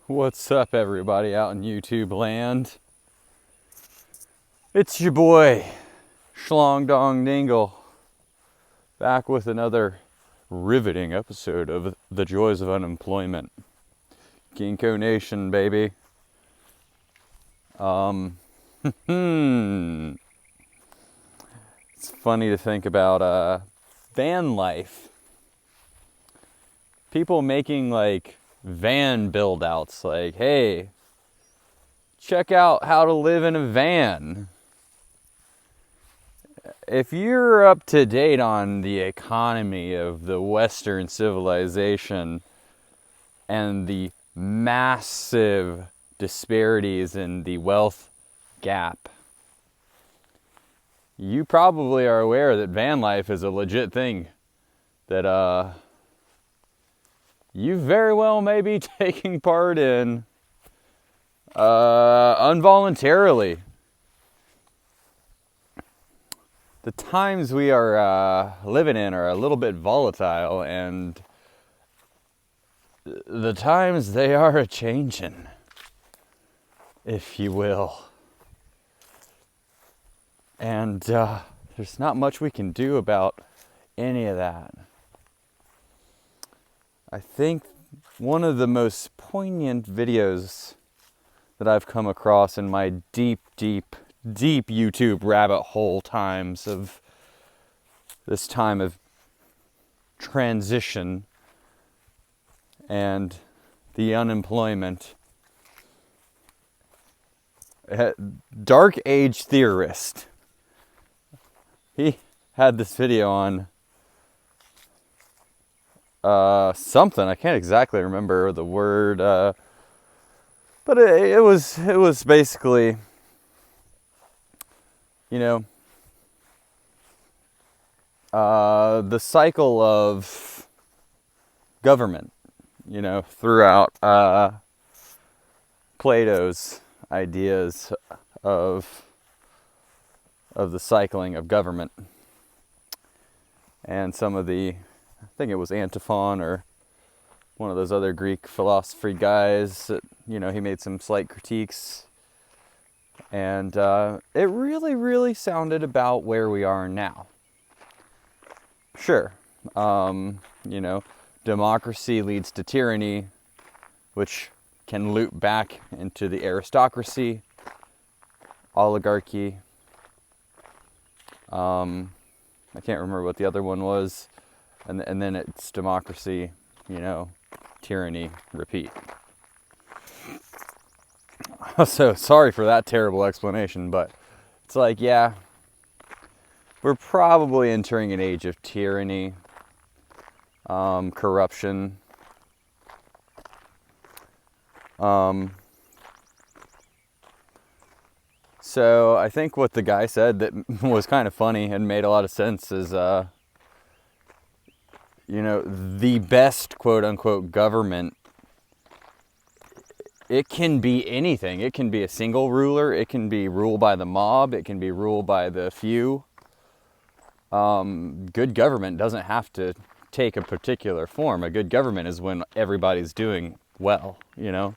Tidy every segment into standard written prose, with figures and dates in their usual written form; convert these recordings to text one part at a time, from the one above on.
What's up, everybody out in YouTube land? It's your boy, Schlong Dong Dingle, back with another riveting episode of The Joys of Unemployment. Ginkgo Nation, baby. It's funny to think about van life. People making like van build outs, like, hey, check out how to live in a van. If you're up to date on the economy of the Western civilization and the massive disparities in the wealth gap, you probably are aware that van life is a legit thing that you very well may be taking part in involuntarily. The times we are living in are a little bit volatile, and the times they are a-changin', if you will. And there's not much we can do about any of that. I think one of the most poignant videos that I've come across in my deep YouTube rabbit hole times of this time of transition and the unemployment. Dark Age Theorist. He had this video on something. I can't exactly remember the word, but it was basically, you know, the cycle of government, you know, throughout Plato's ideas of the cycling of government, and some of the, I think it was Antiphon or one of those other Greek philosophy guys that, you know, he made some slight critiques, and it really sounded about where we are now. Sure, you know, democracy leads to tyranny, which can loop back into the aristocracy, oligarchy. I can't remember what the other one was, and then it's democracy, you know, tyranny, repeat. So sorry for that terrible explanation, but it's like, yeah, we're probably entering an age of tyranny, corruption. So I think what the guy said that was kind of funny and made a lot of sense is, you know, the best quote unquote government, it can be anything. It can be a single ruler. It can be ruled by the mob. It can be ruled by the few. Good government doesn't have to take a particular form. A good government is when everybody's doing well, you know,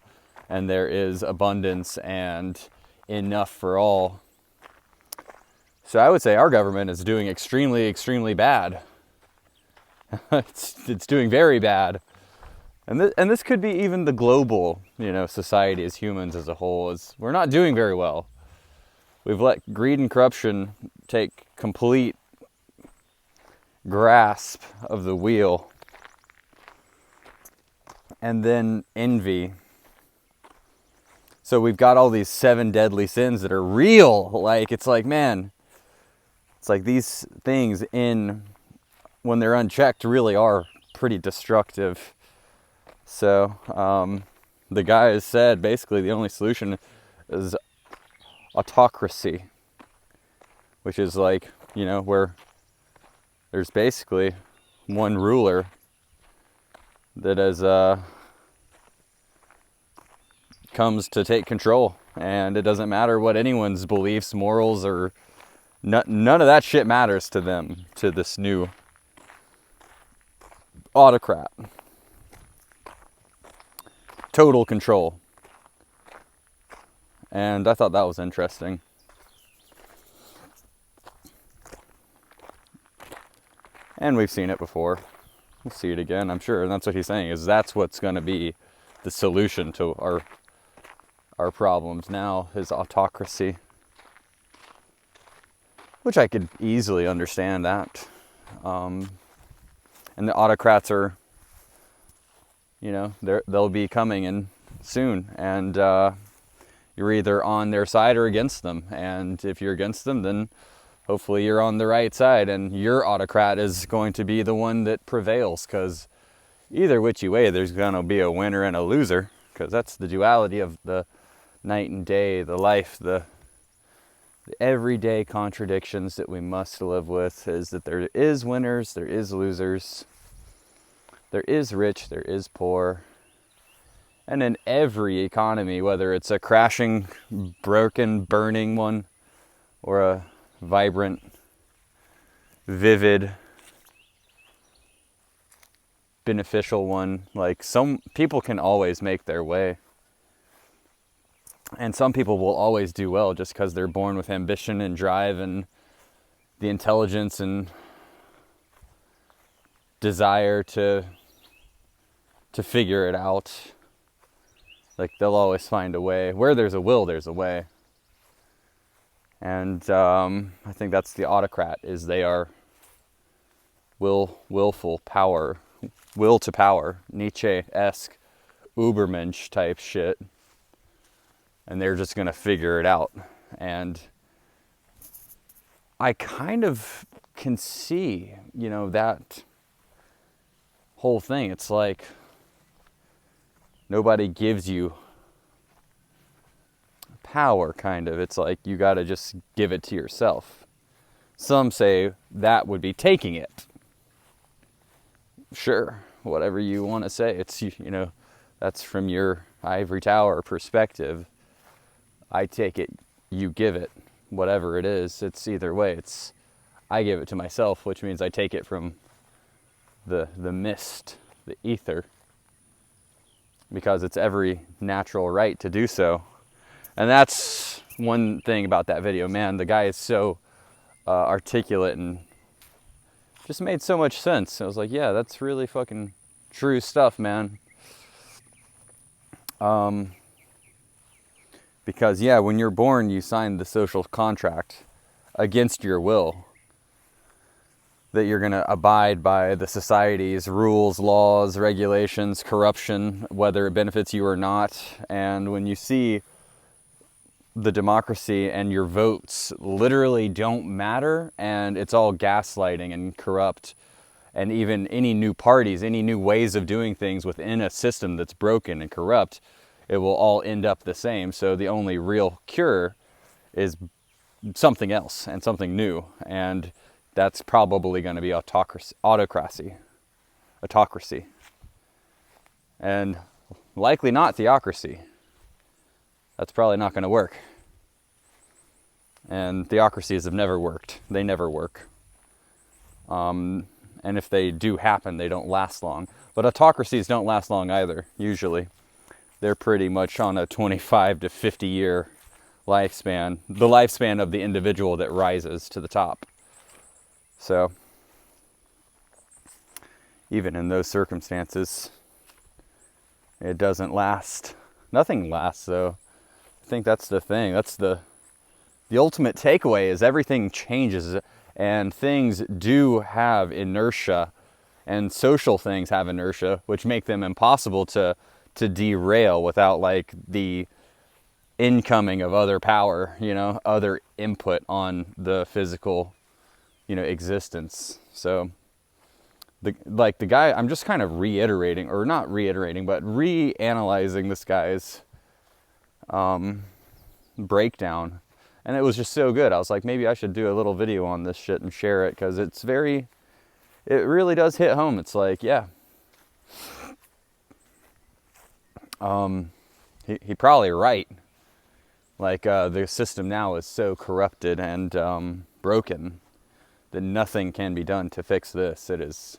and there is abundance and enough for all. So I would say our government is doing extremely bad. It's doing very bad. And this could be even the global, you know, society as humans as a whole. We're not doing very well. We've let greed and corruption take complete grasp of the wheel. And then envy. So we've got all these 7 deadly sins that are real. Like, it's like, man, it's like these things when they're unchecked really are pretty destructive. So the guy has said basically the only solution is autocracy, which is like, you know, where there's basically one ruler that has comes to take control, and it doesn't matter what anyone's beliefs, morals, or none of that shit matters to them, to this new autocrat. total control. And I thought that was interesting. And we've seen it before. We'll see it again, I'm sure. And that's what he's saying, is that's what's going to be the solution to our problems now, is autocracy. Which I could easily understand that. And the autocrats are, you know, they'll be coming in soon. And you're either on their side or against them. And if you're against them, then hopefully you're on the right side, and your autocrat is going to be the one that prevails, because either which way, there's going to be a winner and a loser, because that's the duality of the night and day, the life, the everyday contradictions that we must live with, is that there is winners, there is losers, there is rich, there is poor. And in every economy, whether it's a crashing, broken, burning one, or a vibrant, vivid, beneficial one, like, some people can always make their way. And some people will always do well just because they're born with ambition and drive and the intelligence and desire to figure it out. Like, they'll always find a way. Where there's a will, there's a way. And I think that's the autocrat, is they are willful power, will to power, Nietzsche-esque Ubermensch type shit. And they're just going to figure it out. And I kind of can see, you know, that whole thing. It's like nobody gives you power, kind of. It's like you got to just give it to yourself. Some say that would be taking it. Sure, whatever you want to say. It's, you know, that's from your ivory tower perspective. I take it, you give it, whatever it is. It's either way. It's, I give it to myself, which means I take it from the mist, the ether, because it's every natural right to do so. And that's one thing about that video, man. The guy is so articulate and just made so much sense. I was like, yeah, that's really fucking true stuff, man. Because, yeah, when you're born, you sign the social contract against your will, that you're going to abide by the society's rules, laws, regulations, corruption, whether it benefits you or not. And when you see the democracy and your votes literally don't matter, and it's all gaslighting and corrupt, and even any new parties, any new ways of doing things within a system that's broken and corrupt, it will all end up the same. So the only real cure is something else and something new. And that's probably going to be autocracy. And likely not theocracy. That's probably not going to work. And theocracies have never worked. They never work. And if they do happen, they don't last long. But autocracies don't last long either, usually. They're pretty much on a 25 to 50 year lifespan. The lifespan of the individual that rises to the top. So, even in those circumstances, it doesn't last. Nothing lasts, though. I think that's the thing. That's the ultimate takeaway, is everything changes, and things do have inertia, and social things have inertia, which make them impossible to derail without, like, the incoming of other power, you know, other input on the physical, you know, existence. So the guy, I'm just kind of reiterating, or not reiterating, but reanalyzing this guy's breakdown, and it was just so good. I was like, maybe I should do a little video on this shit and share it, because it really does hit home. It's like, yeah, he probably right. Like, the system now is so corrupted and broken that nothing can be done to fix this. It is,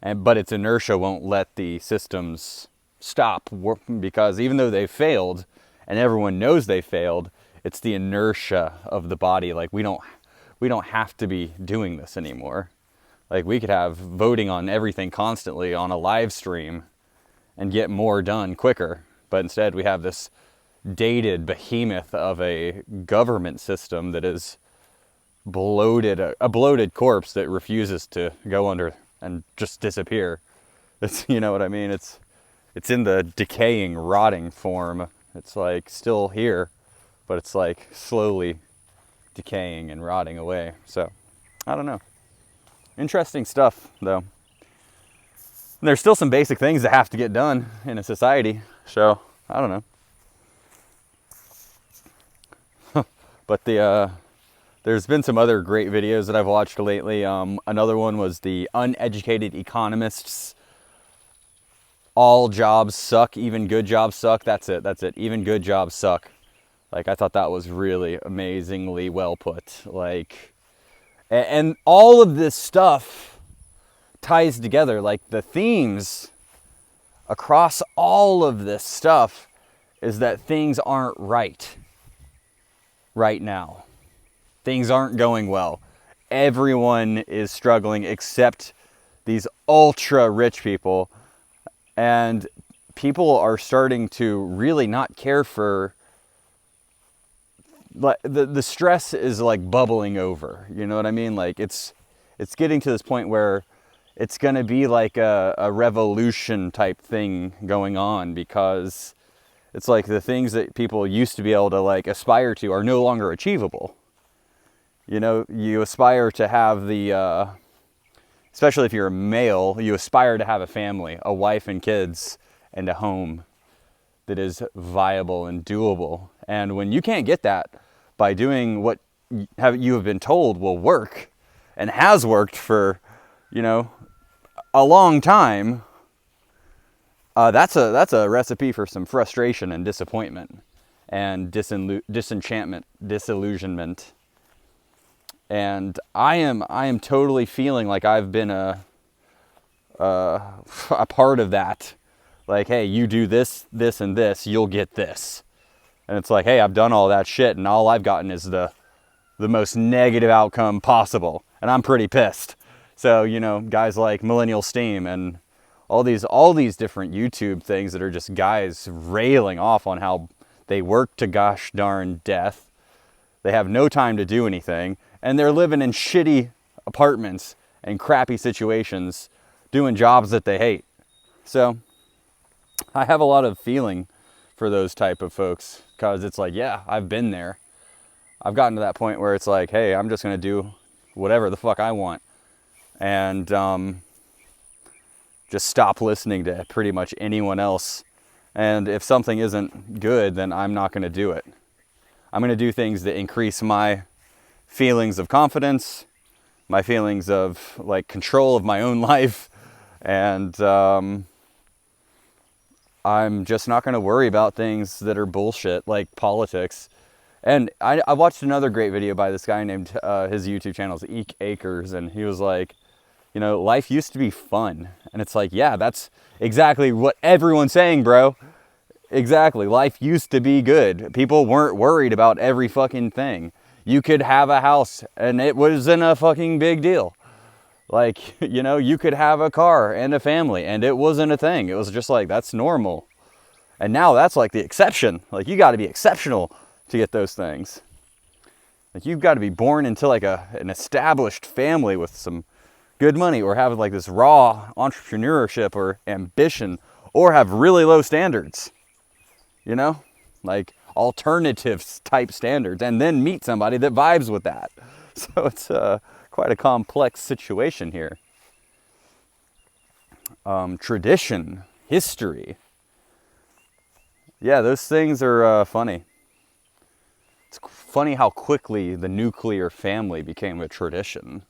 but its inertia won't let the systems stop, because even though they failed and everyone knows they failed, it's the inertia of the body. Like we don't have to be doing this anymore. Like we could have voting on everything constantly on a live stream and get more done quicker. But instead we have this dated behemoth of a government system that is bloated, a bloated corpse that refuses to go under and just disappear. It's, you know what I mean? It's in the decaying, rotting form. It's like still here, but it's like slowly decaying and rotting away. So, I don't know. Interesting stuff, though. And there's still some basic things that have to get done in a society. So, I don't know. But there's been some other great videos that I've watched lately. Another one was the Uneducated Economists. All jobs suck, even good jobs suck. That's it. Even good jobs suck. Like, I thought that was really amazingly well put. Like, and all of this stuff ties together. Like, the themes across all of this stuff is that things aren't right now. Things aren't going well. Everyone is struggling except these ultra rich people. And people are starting to really not care for, like, the stress is like bubbling over. You know what I mean? Like it's getting to this point where it's going to be like a revolution type thing going on, because it's like the things that people used to be able to like aspire to are no longer achievable. You know, you aspire to have the, especially if you're a male, you aspire to have a family, a wife and kids, and a home that is viable and doable. And when you can't get that by doing what you have been told will work and has worked for, you know, a long time, that's a recipe for some frustration and disappointment and disenchantment, disillusionment. And I am totally feeling like I've been a part of that. Like, hey, you do this, this, and this, you'll get this. And it's like, hey, I've done all that shit, and all I've gotten is the most negative outcome possible. And I'm pretty pissed. So, you know, guys like Millennial Steam and all these different YouTube things that are just guys railing off on how they work to gosh darn death. They have no time to do anything. And they're living in shitty apartments and crappy situations, doing jobs that they hate. So I have a lot of feeling for those type of folks, because it's like, yeah, I've been there. I've gotten to that point where it's like, hey, I'm just going to do whatever the fuck I want. And just stop listening to pretty much anyone else. And if something isn't good, then I'm not going to do it. I'm going to do things that increase my feelings of confidence, my feelings of like control of my own life, and I'm just not going to worry about things that are bullshit like politics. And I watched another great video by this guy named his YouTube channel is Eek Acres, and he was like, you know, life used to be fun. And it's like, yeah, that's exactly what everyone's saying, bro. Exactly. Life used to be good. People weren't worried about every fucking thing. You could have a house and it wasn't a fucking big deal. Like, you know, you could have a car and a family and it wasn't a thing. It was just like, that's normal. And now that's like the exception. Like, you got to be exceptional to get those things. Like, you've got to be born into like an established family with some good money, or have like this raw entrepreneurship or ambition, or have really low standards, you know, like alternatives type standards, and then meet somebody that vibes with that. So it's quite a complex situation here. Tradition, history. Yeah, those things are funny. It's funny how quickly the nuclear family became a tradition,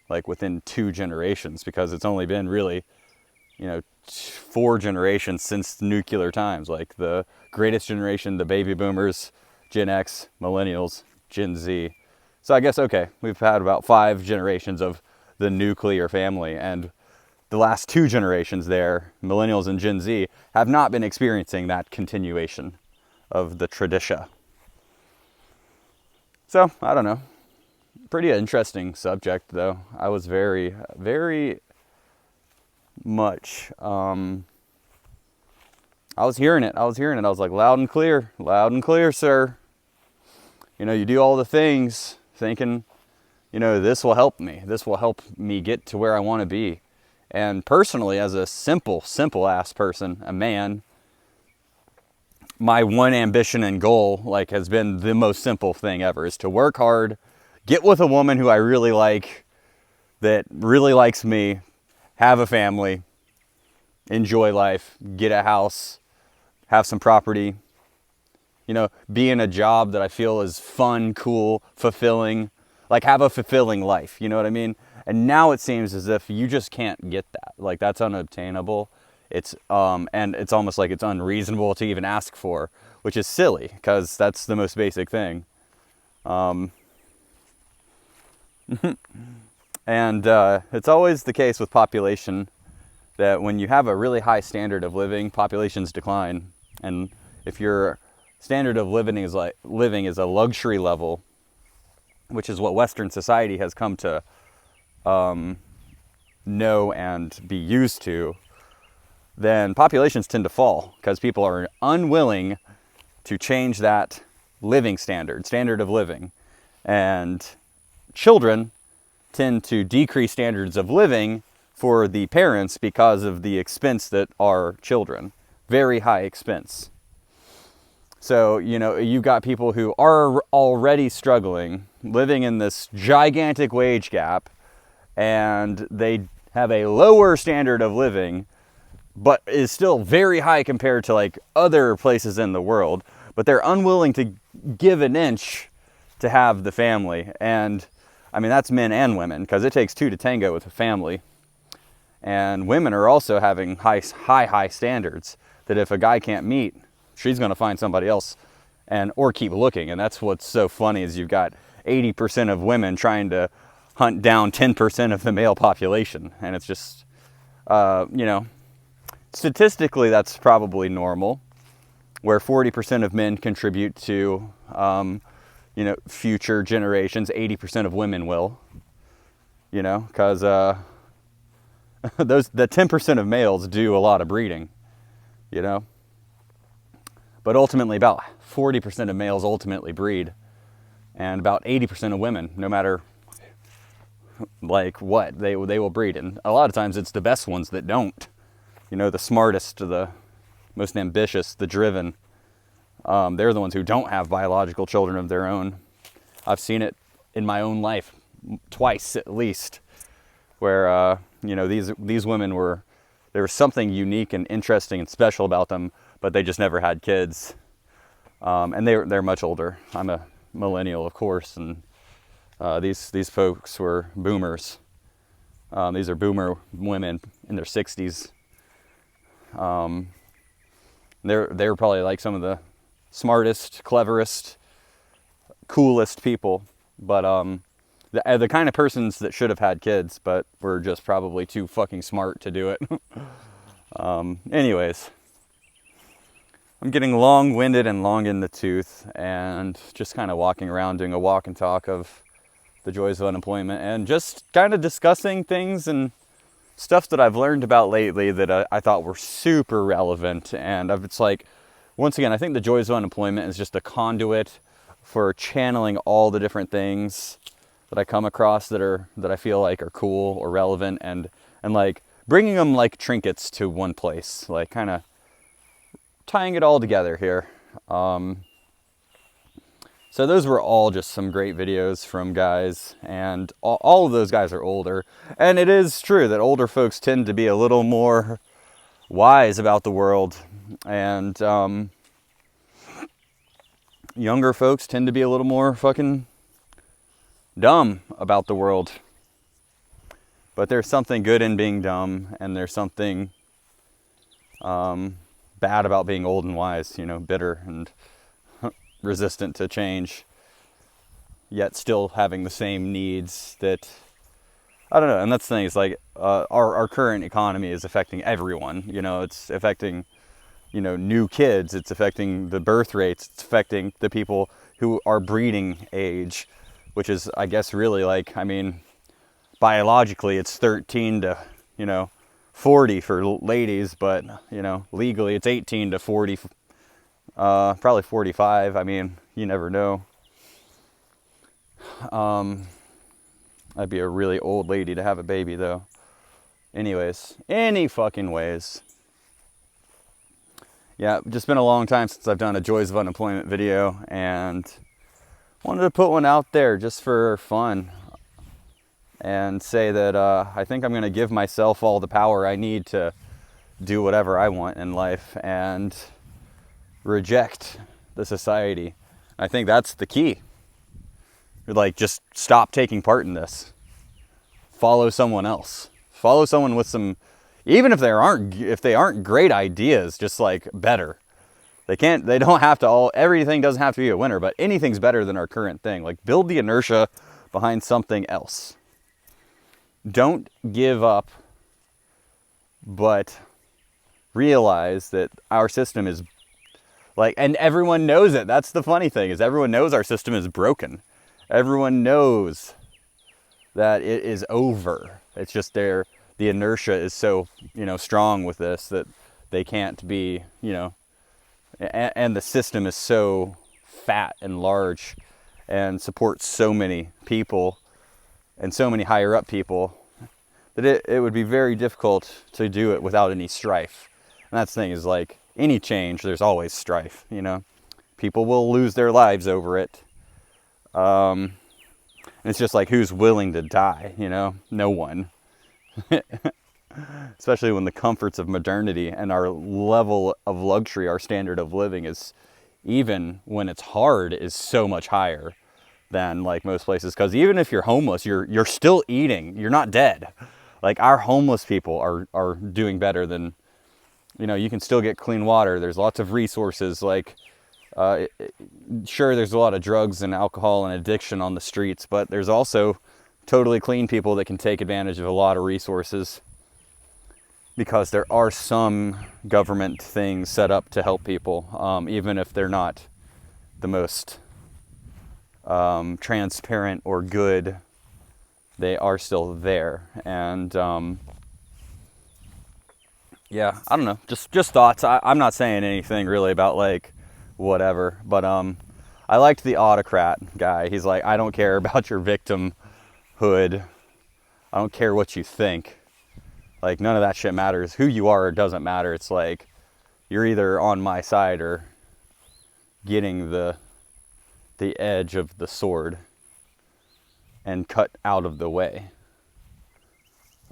like within 2 generations, because it's only been really, you know, 4 generations since nuclear times. Like the greatest generation, the baby boomers, Gen X, millennials, Gen Z. So I guess, okay, we've had about 5 generations of the nuclear family, and the last 2 generations there, millennials and Gen Z, have not been experiencing that continuation of the tradition. So, I don't know. Pretty interesting subject, though. I was very, very much, I was hearing it. I was like, loud and clear, sir. You know, you do all the things thinking, you know, this will help me. This will help me get to where I want to be. And personally, as a simple ass person, a man, my one ambition and goal, like, has been the most simple thing ever, is to work hard, get with a woman who I really like, that really likes me, have a family, enjoy life, get a house, have some property, you know, be in a job that I feel is fun, cool, fulfilling, like have a fulfilling life, you know what I mean? And now it seems as if you just can't get that. Like, that's unobtainable. It's and it's almost like it's unreasonable to even ask for, which is silly, because that's the most basic thing. And it's always the case with population that when you have a really high standard of living, populations decline. And if your standard of living is a luxury level, which is what Western society has come to know and be used to, then populations tend to fall because people are unwilling to change that living standard of living. And children tend to decrease standards of living for the parents because of the expense that are children. Very high expense. So, you know, you've got people who are already struggling, living in this gigantic wage gap, and they have a lower standard of living, but is still very high compared to like other places in the world, but they're unwilling to give an inch to have the family. And I mean, that's men and women, because it takes 2 to tango with a family. And women are also having high standards that if a guy can't meet, she's going to find somebody else or keep looking. And that's what's so funny, is you've got 80% of women trying to hunt down 10% of the male population. And it's just, you know, statistically that's probably normal, where 40% of men contribute to, you know, future generations. 80% of women will, you know, because the 10% of males do a lot of breeding, you know. But ultimately, about 40% of males ultimately breed, and about 80% of women, no matter like what, they will breed. And a lot of times it's the best ones that don't. You know, the smartest, the most ambitious, the driven. They're the ones who don't have biological children of their own. I've seen it in my own life twice at least, where you know, these women there was something unique and interesting and special about them, but they just never had kids. And they're much older. I'm a millennial, of course, and these folks were boomers. These are boomer women in their 60s. They're probably like some of the smartest, cleverest, coolest people, but the kind of persons that should have had kids, but were just probably too fucking smart to do it. Anyways, I'm getting long-winded and long in the tooth, and just kind of walking around doing a walk and talk of the joys of unemployment, and just kind of discussing things and stuff that I've learned about lately that I thought were super relevant. And it's like, once again, I think the joys of unemployment is just a conduit for channeling all the different things that I come across that I feel like are cool or relevant, and like bringing them like trinkets to one place, like kind of tying it all together here. So those were all just some great videos from guys, and all of those guys are older. And it is true that older folks tend to be a little more wise about the world, and younger folks tend to be a little more fucking dumb about the world. But there's something good in being dumb, and there's something bad about being old and wise, you know, bitter and resistant to change, yet still having the same needs that I don't know. And that's the thing. It's like our current economy is affecting everyone. You know, it's affecting, you know, new kids. It's affecting the birth rates. It's affecting the people who are breeding age, which is, I guess, really like, I mean, biologically it's 13 to, you know, 40 for ladies, but, you know, legally it's 18 to 40, probably 45. I mean, you never know. I'd be a really old lady to have a baby, though. Anyways, any fucking ways. Yeah, just been a long time since I've done a Joys of Unemployment video, and wanted to put one out there just for fun and say that I think I'm going to give myself all the power I need to do whatever I want in life and reject the society. I think that's the key. Like, just stop taking part in this. Follow someone else. Follow someone with some, even if they aren't great ideas, just like better. They don't have to everything doesn't have to be a winner, but anything's better than our current thing. Like, build the inertia behind something else. Don't give up, but realize that our system is like, and everyone knows it. That's the funny thing, is everyone knows our system is broken. Everyone knows that it is over. It's just the inertia is so, you know, strong with this that they can't be, you know, and the system is so fat and large and supports so many people and so many higher up people that it would be very difficult to do it without any strife. And that's the thing, is like, any change, there's always strife, you know. People will lose their lives over it. And it's just like, who's willing to die, you know? No one. Especially when the comforts of modernity and our level of luxury, our standard of living is, even when it's hard, is so much higher than like most places. Because even if you're homeless, you're still eating. You're not dead. Like, our homeless people are doing better than, you know, you can still get clean water. There's lots of resources. Like, sure, there's a lot of drugs and alcohol and addiction on the streets, but there's also totally clean people that can take advantage of a lot of resources, because there are some government things set up to help people, even if they're not the most transparent or good. They are still there. And yeah, I don't know, just thoughts. I'm not saying anything really about like whatever, but I liked the autocrat guy. He's like, I don't care about your victimhood. I don't care what you think. Like, none of that shit matters. Who you are, it doesn't matter. It's like, you're either on my side or getting the edge of the sword and cut out of the way.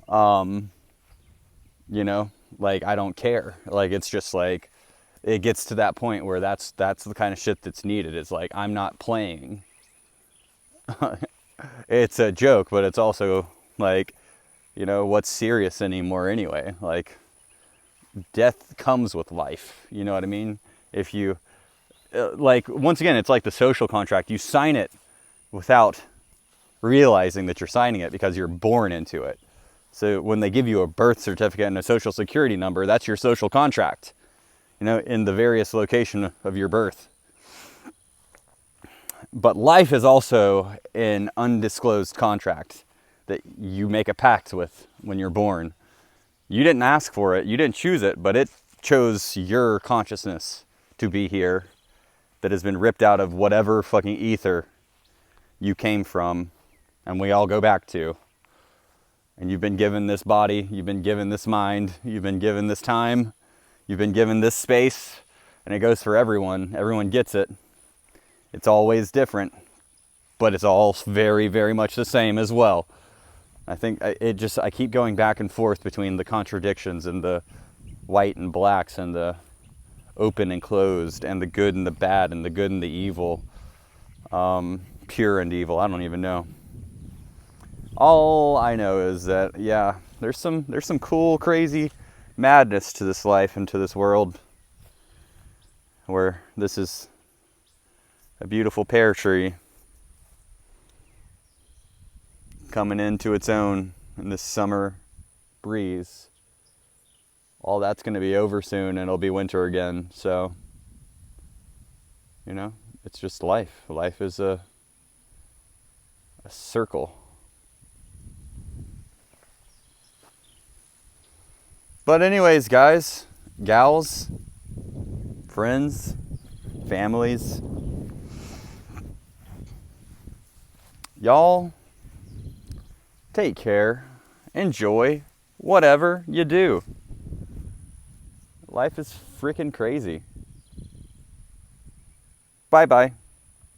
You know, like, I don't care. Like, it's just like, it gets to that point where that's the kind of shit that's needed. It's like, I'm not playing. It's a joke, but it's also like, you know, what's serious anymore anyway? Like, death comes with life. You know what I mean? If you, like, once again, it's like the social contract. You sign it without realizing that you're signing it, because you're born into it. So when they give you a birth certificate and a social security number, that's your social contract, you know, in the various location of your birth. But life is also an undisclosed contract that you make a pact with when you're born. You didn't ask for it, you didn't choose it, but it chose your consciousness to be here, that has been ripped out of whatever fucking ether you came from, and we all go back to. And you've been given this body, you've been given this mind, you've been given this time, you've been given this space, and it goes for everyone. Everyone gets it. It's always different, but it's all very, very much the same as well. I think I keep going back and forth between the contradictions and the white and blacks and the open and closed and the good and the bad and the good and the evil, pure and evil. I don't even know. All I know is that, yeah, there's some cool, crazy madness to this life and to this world, where this is a beautiful pear tree coming into its own and this summer breeze, all that's going to be over soon and it'll be winter again. So, you know, it's just life. Life is a circle. But anyways, guys, gals, friends, families, y'all take care, enjoy whatever you do. Life is freaking crazy. Bye-bye.